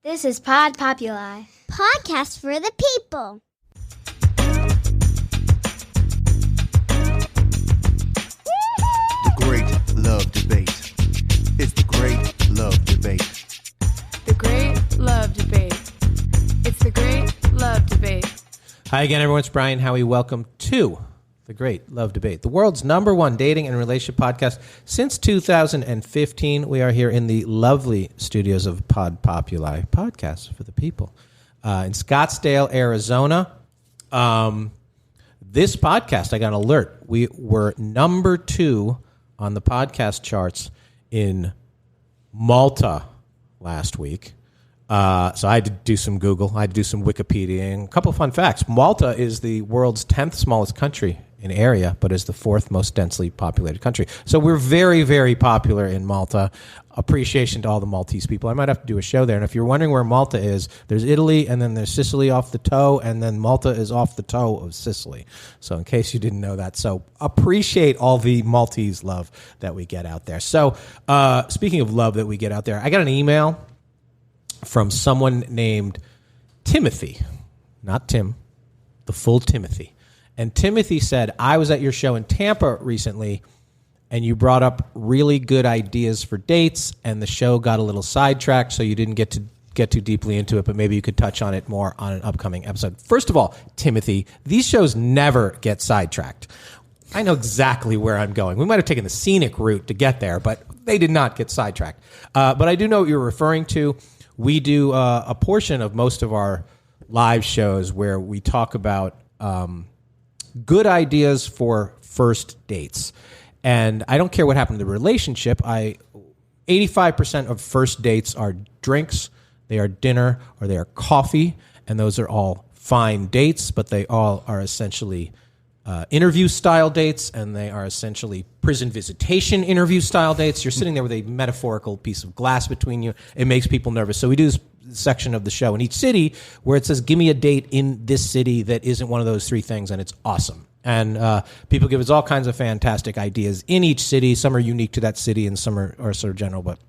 This is Pod Populi. Podcast for the people. The Great Love Debate. It's the Great Love Debate. The Great Love Debate. It's the Great Love Debate. Hi again, everyone. It's Brian Howie. Welcome to The Great Love Debate, the world's #1 dating and relationship podcast since 2015. We are here in the lovely studios of Pod Populi, podcast for the people, in Scottsdale, Arizona. This podcast, I got an alert. We were #2 on the podcast charts in Malta last week. So I had to do some Google. I had to do some Wikipedia. And a couple of fun facts. Malta is the world's 10th smallest country in area, but is the 4th most densely populated country. So we're very, very popular in Malta. Appreciation to all the Maltese people. I might have to do a show there. And if you're wondering where Malta is, there's Italy, and then there's Sicily off the toe, and then Malta is off the toe of Sicily. So in case you didn't know that. So appreciate all the Maltese love that we get out there. So speaking of love that we get out there, I got an email from someone named Timothy, not Tim, the full Timothy. And Timothy said, I was at your show in Tampa recently, and you brought up really good ideas for dates, and the show got a little sidetracked, so you didn't get too deeply into it, but maybe you could touch on it more on an upcoming episode. First of all, Timothy, these shows never get sidetracked. I know exactly where I'm going. We might have taken the scenic route to get there, but they did not get sidetracked. But I do know what you're referring to. We do a portion of most of our live shows where we talk about good ideas for first dates. And I don't care what happened to the relationship. 85% of first dates are drinks, they are dinner, or they are coffee. And those are all fine dates, but they all are essentially interview-style dates, and they are essentially prison visitation interview-style dates. You're sitting there with a metaphorical piece of glass between you. It makes people nervous. So we do this section of the show in each city where it says, give me a date in this city that isn't one of those three things, and it's awesome. And people give us all kinds of fantastic ideas in each city. Some are unique to that city, and some are sort of general, but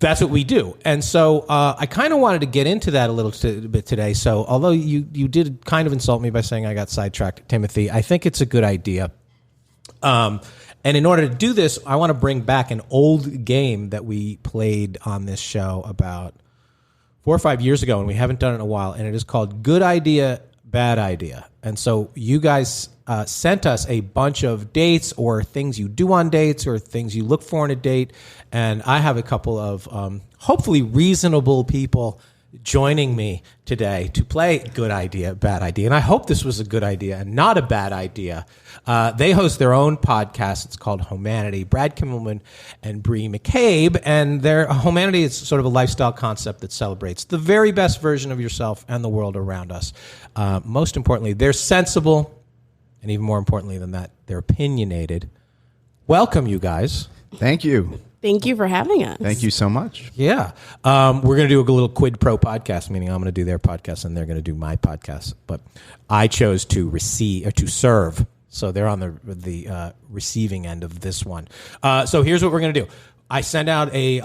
that's what we do. And so I kind of wanted to get into that a little bit today. So although you did kind of insult me by saying I got sidetracked, Timothy, I think it's a good idea. And in order to do this, I want to bring back an old game that we played on this show about 4 or 5 years ago, and we haven't done it in a while, and it is called Good Idea, Bad Idea. And so you guys sent us a bunch of dates or things you do on dates or things you look for in a date. And I have a couple of hopefully reasonable people joining me today to play Good Idea, Bad Idea. And I hope this was a good idea and not a bad idea. They host their own podcast. It's called Homanity. Brad Kimmelman and Bree McCabe. And their Homanity is sort of a lifestyle concept that celebrates the very best version of yourself and the world around us. Most importantly, they're sensible. And even more importantly than that, they're opinionated. Welcome, you guys. Thank you. Thank you for having us. Thank you so much. Yeah. We're going to do a little quid pro podcast, meaning I'm going to do their podcast and they're going to do my podcast. But I chose to receive or to serve. So they're on the receiving end of this one. So here's what we're going to do. I sent out a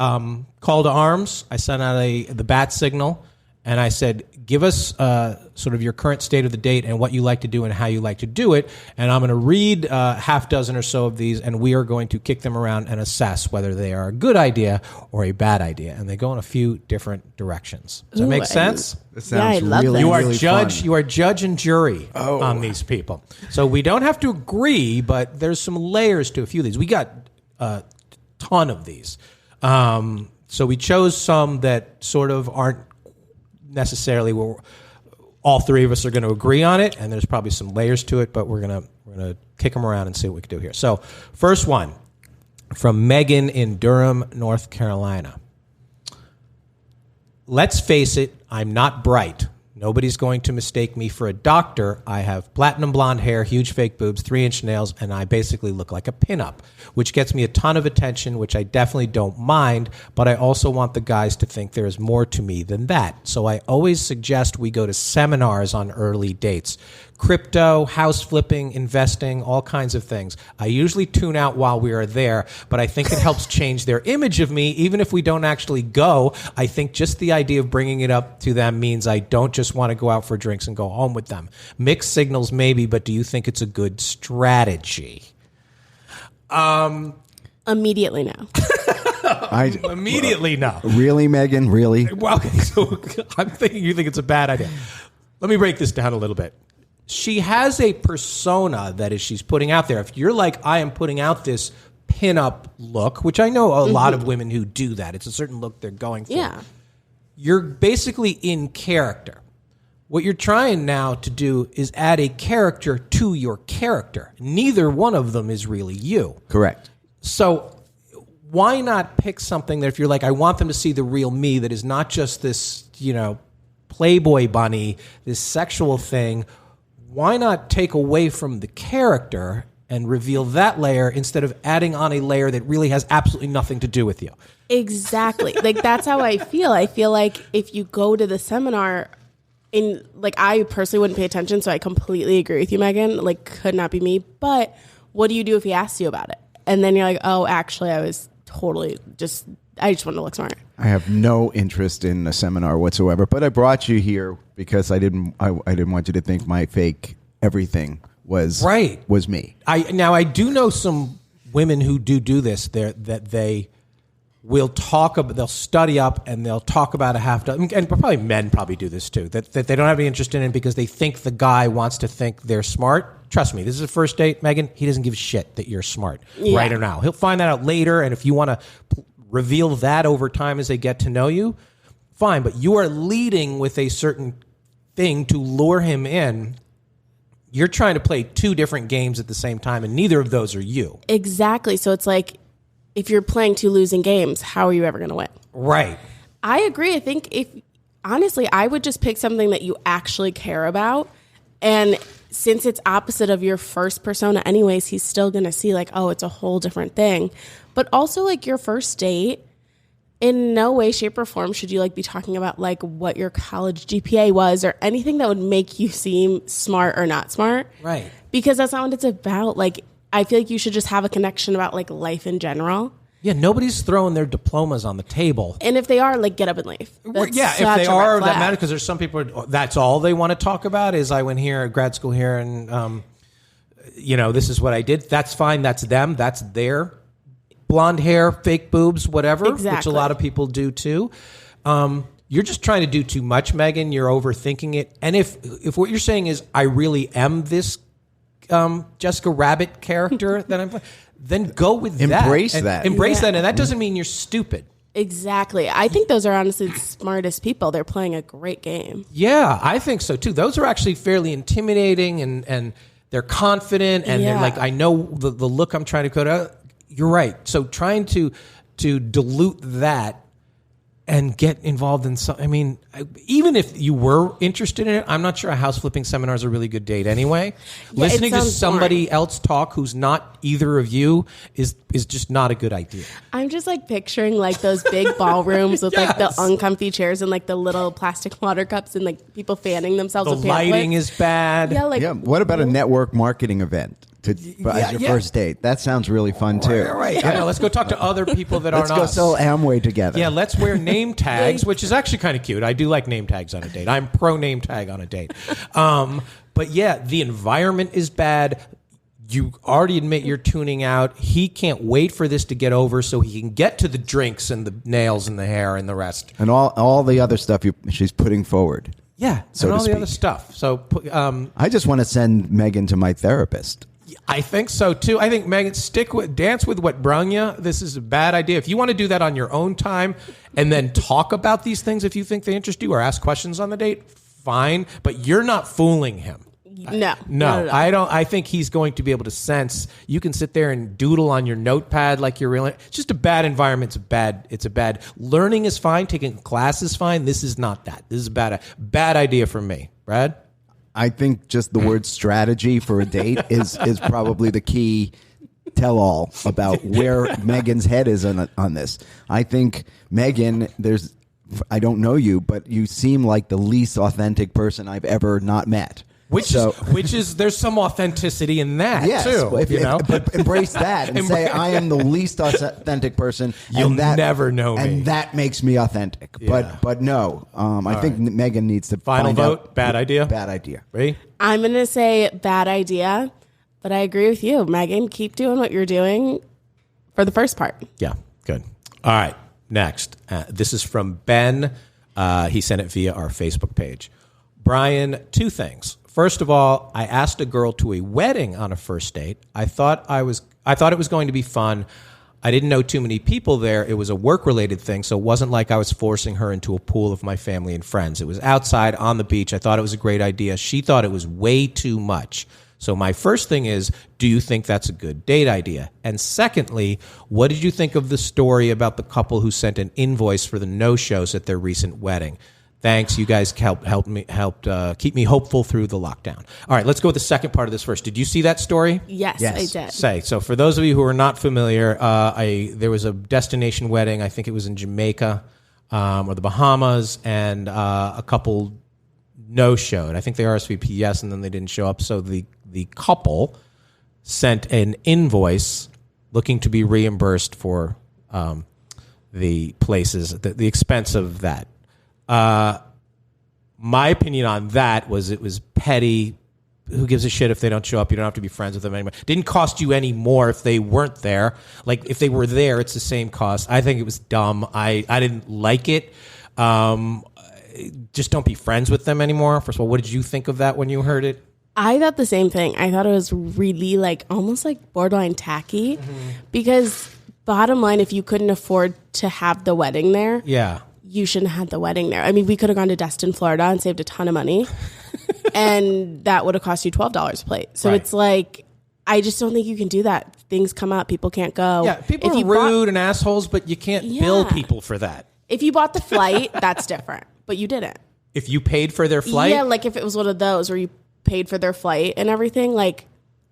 call to arms. I sent out the bat signal. And I said, give us sort of your current state of the date and what you like to do and how you like to do it. And I'm going to read half dozen or so of these, and we are going to kick them around and assess whether they are a good idea or a bad idea. And they go in a few different directions. Does that make sense? That sounds I love really, that. You are really judge. fun. You are judge and jury on these people. So we don't have to agree, but there's some layers to a few of these. We got a ton of these. So we chose some that sort of aren't necessarily where all three of us are going to agree on it, and there's probably some layers to it, but we're gonna kick them around and see what we can do here. So first one from Megan in Durham, North Carolina. Let's face it, I'm not bright. Nobody's going to mistake me for a doctor. I have platinum blonde hair, huge fake boobs, 3-inch nails, and I basically look like a pinup, which gets me a ton of attention, which I definitely don't mind, but I also want the guys to think there is more to me than that. So I always suggest we go to seminars on early dates. Crypto, house flipping, investing, all kinds of things. I usually tune out while we are there, but I think it helps change their image of me. Even if we don't actually go, I think just the idea of bringing it up to them means I don't just want to go out for drinks and go home with them. Mixed signals maybe, but do you think it's a good strategy? Immediately no. Immediately no. Really, Megan? Really? Well, okay, so I'm thinking you think it's a bad idea. Let me break this down a little bit. She has a persona that is she's putting out there. If you're like, I am putting out this pinup look, which I know a lot of women who do that. It's a certain look they're going for. Yeah. You're basically in character. What you're trying now to do is add a character to your character. Neither one of them is really you. Correct. So why not pick something that if you're like, I want them to see the real me that is not just this, Playboy bunny, this sexual thing. Why not take away from the character and reveal that layer instead of adding on a layer that really has absolutely nothing to do with you? Exactly. Like, that's how I feel. I feel like if you go to the seminar, I personally wouldn't pay attention, so I completely agree with you, Megan. Like, could not be me. But what do you do if he asks you about it? And then you're like, oh, actually, I just want to look smart. I have no interest in a seminar whatsoever, but I brought you here because I didn't want you to think my fake everything was me. I do know some women who do this. They will they'll study up and they'll talk about a half dozen, and probably men probably do this too, that they don't have any interest in it because they think the guy wants to think they're smart. Trust me, this is a first date, Megan. He doesn't give a shit that you're smart right or now. He'll find that out later, and if you want to reveal that over time as they get to know you, fine, but you are leading with a certain thing to lure him in. You're trying to play two different games at the same time, and neither of those are you. Exactly. So it's like, if you're playing two losing games, how are you ever going to win? Right. I agree. I think honestly, I would just pick something that you actually care about. And since it's opposite of your first persona anyways, he's still going to see like, oh, it's a whole different thing. But also like your first date, in no way, shape, or form should you like be talking about like what your college GPA was or anything that would make you seem smart or not smart. Right. Because that's not what it's about. Like, I feel like you should just have a connection about like life in general. Yeah, nobody's throwing their diplomas on the table. And if they are, like, get up and leave. If they are, that matters, because there's some people, that's all they want to talk about is I went here, grad school here, and, this is what I did. That's fine. That's them. That's their blonde hair, fake boobs, whatever, which a lot of people do too. You're just trying to do too much, Megan. You're overthinking it. And if what you're saying is I really am this Jessica Rabbit character that I'm playing, then go with that. Embrace that. And that doesn't mean you're stupid. Exactly. I think those are honestly the smartest people. They're playing a great game. Yeah, I think so too. Those are actually fairly intimidating and they're confident and they're like, I know the look I'm trying to put out. You're right. So trying to dilute that and get involved in some, even if you were interested in it, I'm not sure a house flipping seminar is a really good date anyway. Listening to somebody else talk who's not either of you is just not a good idea. I'm just like picturing like those big ballrooms with like the uncomfy chairs and like the little plastic water cups and like people fanning themselves. The with lighting is bad. What about a network marketing event? As your first date. That sounds really fun too. Right. Yeah. I know, let's go talk to other people that aren't us. Let's go sell Amway together. Yeah, let's wear name tags, which is actually kind of cute. I do like name tags on a date. I'm pro name tag on a date. But yeah, the environment is bad. You already admit you're tuning out. He can't wait for this to get over so he can get to the drinks and the nails and the hair and the rest. And all the other stuff she's putting forward. Yeah, so and all to speak. The other stuff. So I just want to send Megan to my therapist. I think so too. I think, Megan, dance with what brung you. This is a bad idea. If you want to do that on your own time and then talk about these things if you think they interest you or ask questions on the date, fine. But you're not fooling him. No. I don't. I think he's going to be able to sense. You can sit there and doodle on your notepad like you're really. It's just a bad environment. It's a bad. Learning is fine. Taking a class is fine. This is not that. This is a bad idea from me, Brad. I think just the word strategy for a date is probably the key tell-all about where Megan's head is on this. I think, Megan, I don't know you, but you seem like the least authentic person I've ever not met. Which is there's some authenticity in that too. But embrace that and say I am the least authentic person. You'll never know me, and that makes me authentic. Yeah. But no, I think Megan needs to final vote. Bad idea. Bad idea. Bree? I'm gonna say bad idea, but I agree with you, Megan. Keep doing what you're doing for the first part. Yeah, good. All right, next. This is from Ben. He sent it via our Facebook page. Brian, 2 things. First of all, I asked a girl to a wedding on a first date. I thought it was going to be fun. I didn't know too many people there. It was a work-related thing, so it wasn't like I was forcing her into a pool of my family and friends. It was outside on the beach. I thought it was a great idea. She thought it was way too much. So my first thing is, do you think that's a good date idea? And secondly, what did you think of the story about the couple who sent an invoice for the no-shows at their recent wedding? Thanks. You guys helped keep me hopeful through the lockdown. All right, let's go with the second part of this first. Did you see that story? Yes. I did. So for those of you who are not familiar, there was a destination wedding. I think it was in Jamaica or the Bahamas, and a couple no-showed. I think they RSVP yes, and then they didn't show up. So the couple sent an invoice looking to be reimbursed for the places, the expense of that. My opinion on that was it was petty. Who gives a shit if they don't show up? You don't have to be friends with them anymore. Didn't cost you any more if they weren't there. Like if they were there, it's the same cost. I think it was dumb. I didn't like it. Just don't be friends with them anymore. First of all, what did you think of that when you heard it? I thought the same thing. I thought it was really almost borderline tacky because bottom line, if you couldn't afford to have the wedding there, you shouldn't have had the wedding there. I mean, we could have gone to Destin, Florida and saved a ton of money and that would have cost you $12 a plate. So It's like, I just don't think you can do that. Things come up. People can't go. Yeah, people are rude and assholes, but you can't bill people for that. If you bought the flight, that's different, but you didn't. If you paid for their flight? Yeah, if it was one of those where you paid for their flight and everything,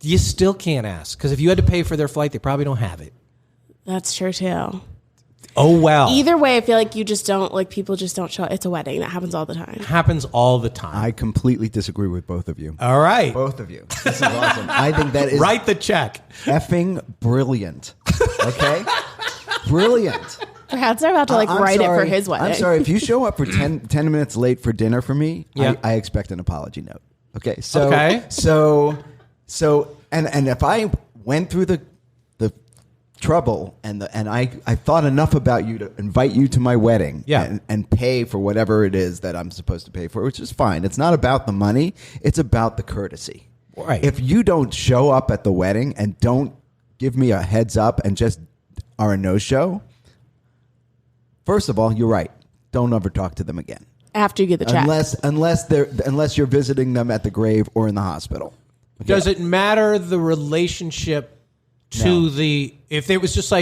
you still can't ask, because if you had to pay for their flight, they probably don't have it. That's true, too. Oh, well. Either way, I feel like you just don't, people just don't show up. It's a wedding. That happens all the time. Happens all the time. I completely disagree with both of you. All right. Both of you. This is awesome. I think that is... Write the check. Effing brilliant. Okay? Brilliant. Perhaps they're about to write it for his wedding. I'm sorry. If you show up for 10 minutes late for dinner for me, I expect an apology note. Okay? So and if I went through the trouble and I thought enough about you to invite you to my wedding and pay for whatever it is that I'm supposed to pay for, which is fine. It's not about the money. It's about the courtesy. Right. If you don't show up at the wedding and don't give me a heads up and just are a no-show, first of all, you're right. Don't ever talk to them again. After you get the check. Unless you're visiting them at the grave or in the hospital. Okay? Does it matter the relationship to if it was just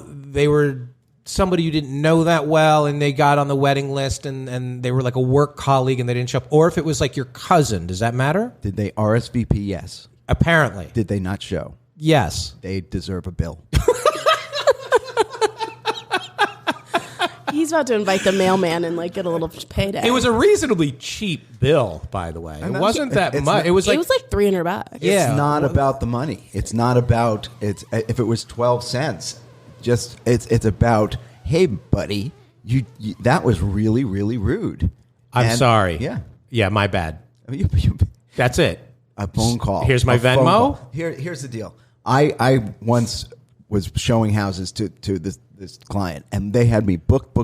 they were somebody you didn't know that well and they got on the wedding list and they were a work colleague and they didn't show up, or if it was your cousin, does that matter? Did they RSVP? Yes. Apparently. Did they not show? Yes. They deserve a bill. He's about to invite the mailman and get a little payday. It was a reasonably cheap bill, by the way. It wasn't that much. It was $300. Yeah. It's not about the money. It's not about if it was 12 cents. It's about, hey buddy, you that was really, really rude. I'm sorry. Yeah. Yeah, my bad. That's it. A phone call. Here's my Venmo. Here's the deal. I once was showing houses to this client, and they had me book,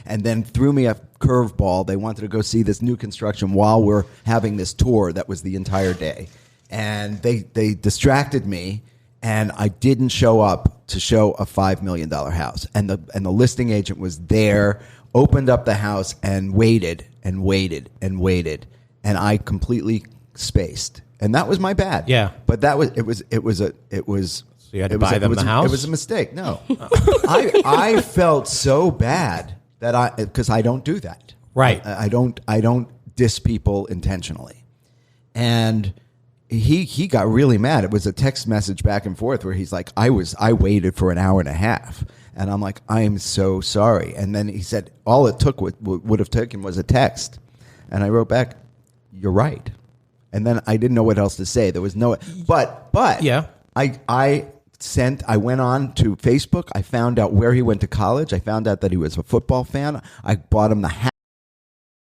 and then threw me a curveball. They wanted to go see this new construction while we're having this tour that was the entire day. And they distracted me, and I didn't show up to show a $5 million house. And the listing agent was there, opened up the house, and waited. And I completely spaced, and that was my bad. Yeah. but it was. So you had to it was, buy it them was the a- house? It was a mistake. No, I felt so bad that because I don't do that. Right. I don't diss people intentionally, and he got really mad. It was a text message back and forth where he's like, I waited for an hour and a half, and I'm like, I am so sorry. And then he said all it took would have taken was a text, and I wrote back, you're right. And then I didn't know what else to say. There was no, but Yeah. I went on to Facebook. I found out where he went to college. I found out that he was a football fan. I bought him the hat.